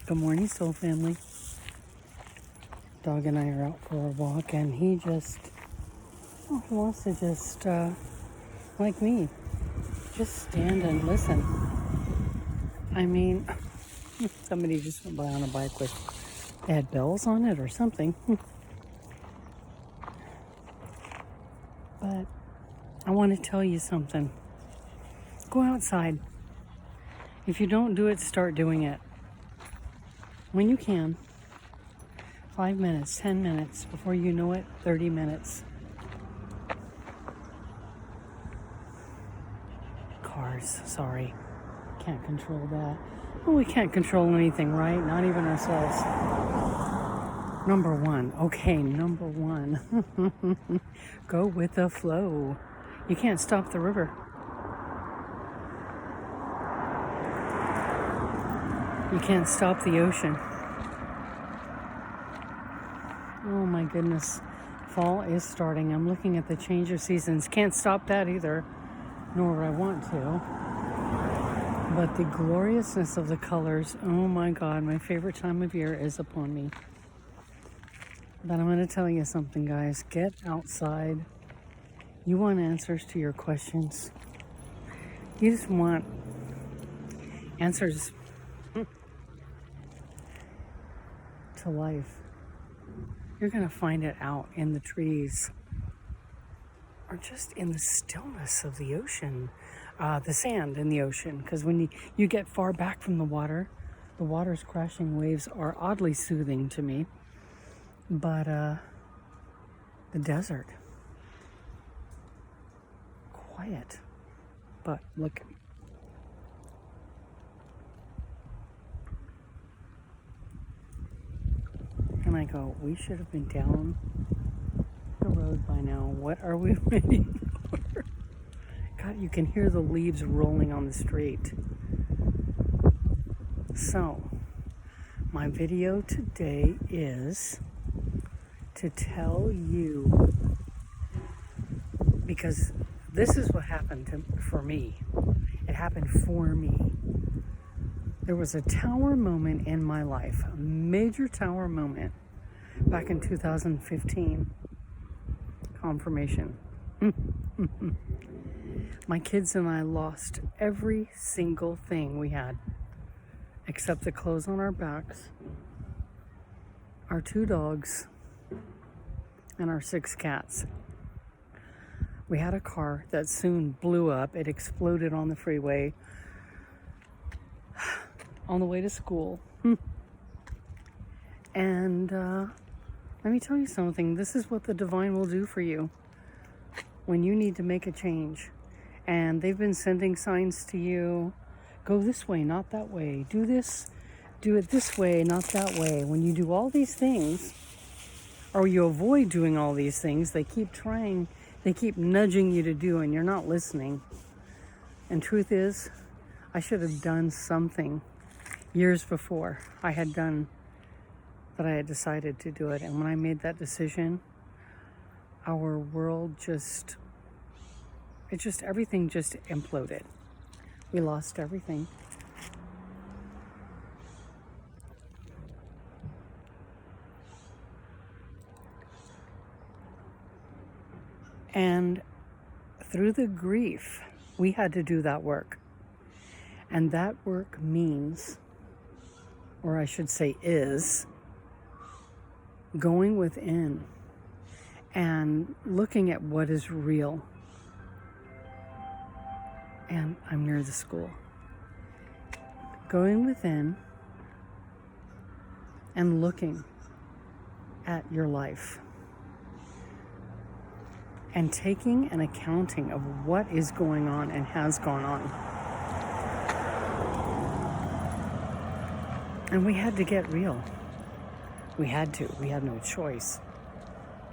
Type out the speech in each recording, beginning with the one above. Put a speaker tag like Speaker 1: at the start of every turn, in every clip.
Speaker 1: Good morning, soul family. Dog and I are out for a walk, and he wants to just, like me, just stand and listen. I mean, somebody just went by on a bike with, they had bells on it or something. But I want to tell you something. Go outside. If you don't do it, start doing it. When you can. 5 minutes, 10 minutes, before you know it, 30 minutes. Cars, sorry. Can't control that. Well, we can't control anything, right? Not even ourselves. Number one. Okay, number one. Go with the flow. You can't stop the river. You can't stop the ocean. Oh my goodness. Fall is starting. I'm looking at the change of seasons. Can't stop that either, nor would I want to. But the gloriousness of the colors, oh my God, my favorite time of year is upon me. But I'm going to tell you something, guys. Get outside. You want answers to your questions. You just want answers to life. You're going to find it out in the trees or just in the stillness of the ocean, the sand in the ocean. Because when you get far back from the water's crashing waves are oddly soothing to me. But the desert, quiet. But look. And I go, we should have been down the road by now. What are we waiting for? God, you can hear the leaves rolling on the street. So, my video today is to tell you, because this is what happened for me. It happened for me. There was a tower moment in my life, a major tower moment, back in 2015. Confirmation. My kids and I lost every single thing we had, except the clothes on our backs, our 2 dogs, and our 6 cats. We had a car that soon blew up. It exploded on the freeway on the way to school. And let me tell you something. This is what the divine will do for you when you need to make a change. And they've been sending signs to you. Go this way, not that way. Do this, do it this way, not that way. When you do all these things, or you avoid doing all these things, they keep trying, they keep nudging you to do, and you're not listening. And truth is, I should have done something years before I had done that. I had decided to do it. And when I made that decision, our world everything just imploded. We lost everything. And through the grief, we had to do that work. And that work means, or I should say is, going within and looking at what is real. And I'm near the school. Going within and looking at your life and taking an accounting of what is going on and has gone on. And we had to get real. We had to. We had no choice.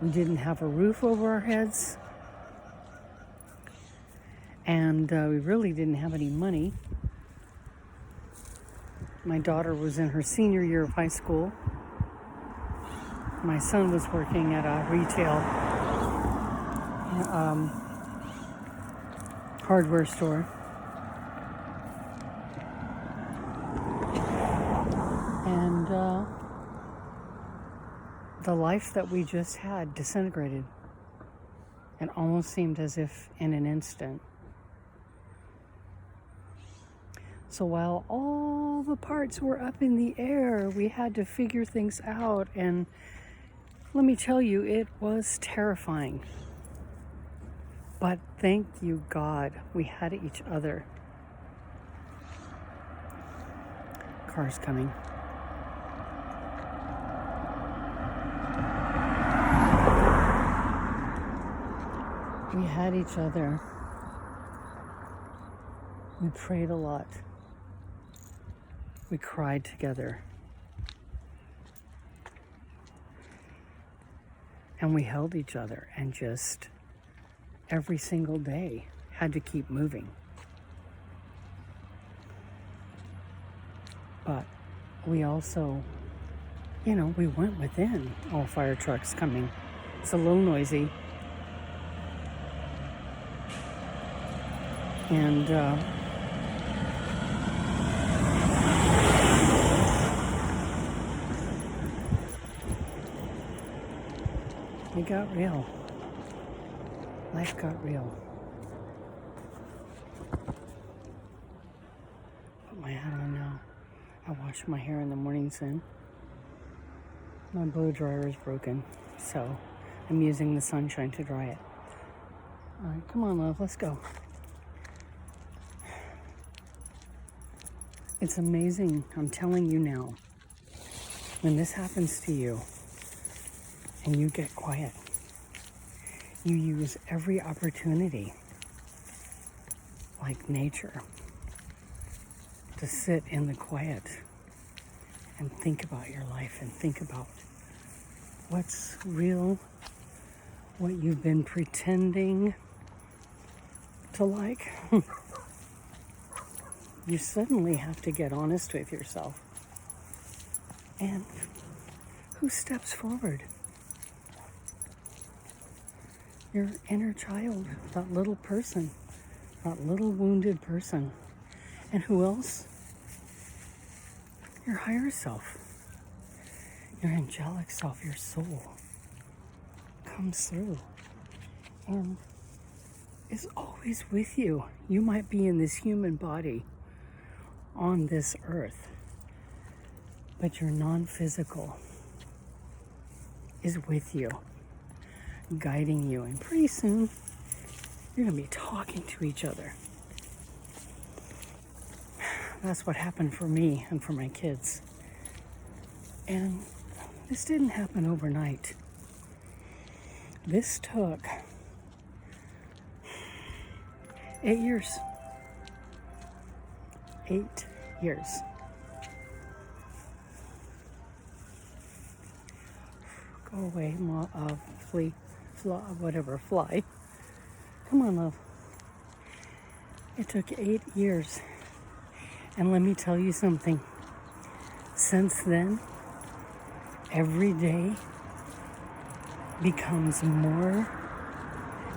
Speaker 1: We didn't have a roof over our heads. And we really didn't have any money. My daughter was in her senior year of high school. My son was working at a retail hardware store. And the life that we just had disintegrated. It almost seemed as if in an instant. So while all the parts were up in the air, we had to figure things out. And let me tell you, it was terrifying. But thank you, God, we had each other. Car's coming. We had each other. We prayed a lot. We cried together. And we held each other and just every single day had to keep moving. But we also, we went within. Oh, fire truck's coming. It's a little noisy. And it got real. Life got real. Put my hat on now. I wash my hair in the morning soon. My blow dryer is broken, so I'm using the sunshine to dry it. All right, come on, love, let's go. It's amazing, I'm telling you now, when this happens to you and you get quiet, you use every opportunity, like nature, to sit in the quiet and think about your life and think about what's real, what you've been pretending to like. You suddenly have to get honest with yourself. And who steps forward? Your inner child, that little person, that little wounded person. And who else? Your higher self, your angelic self, your soul comes through and is always with you. You might be in this human body on this earth, but your non-physical is with you, guiding you, and pretty soon you're going to be talking to each other. That's what happened for me and for my kids. And this didn't happen overnight. This took 8 years. 8 years. Go away, fly. Come on, love. It took 8 years. And let me tell you something. Since then, every day becomes more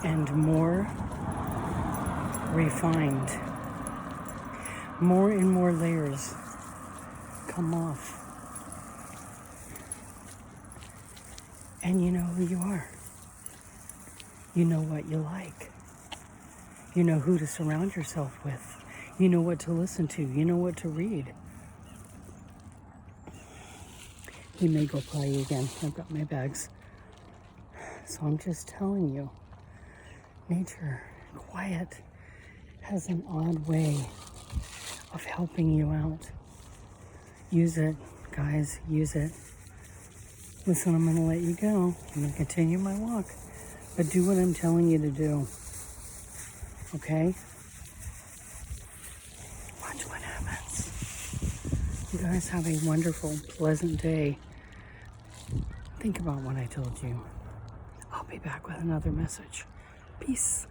Speaker 1: and more refined. More and more layers come off. And you know who you are. You know what you like. You know who to surround yourself with. You know what to listen to. You know what to read. He may go play again. I've got my bags. So I'm just telling you, nature, quiet, has an odd way of helping you out. Use it, guys, use it. Listen, I'm going to let you go. I'm going to continue my walk. But do what I'm telling you to do. Okay? Watch what happens. You guys have a wonderful, pleasant day. Think about what I told you. I'll be back with another message. Peace.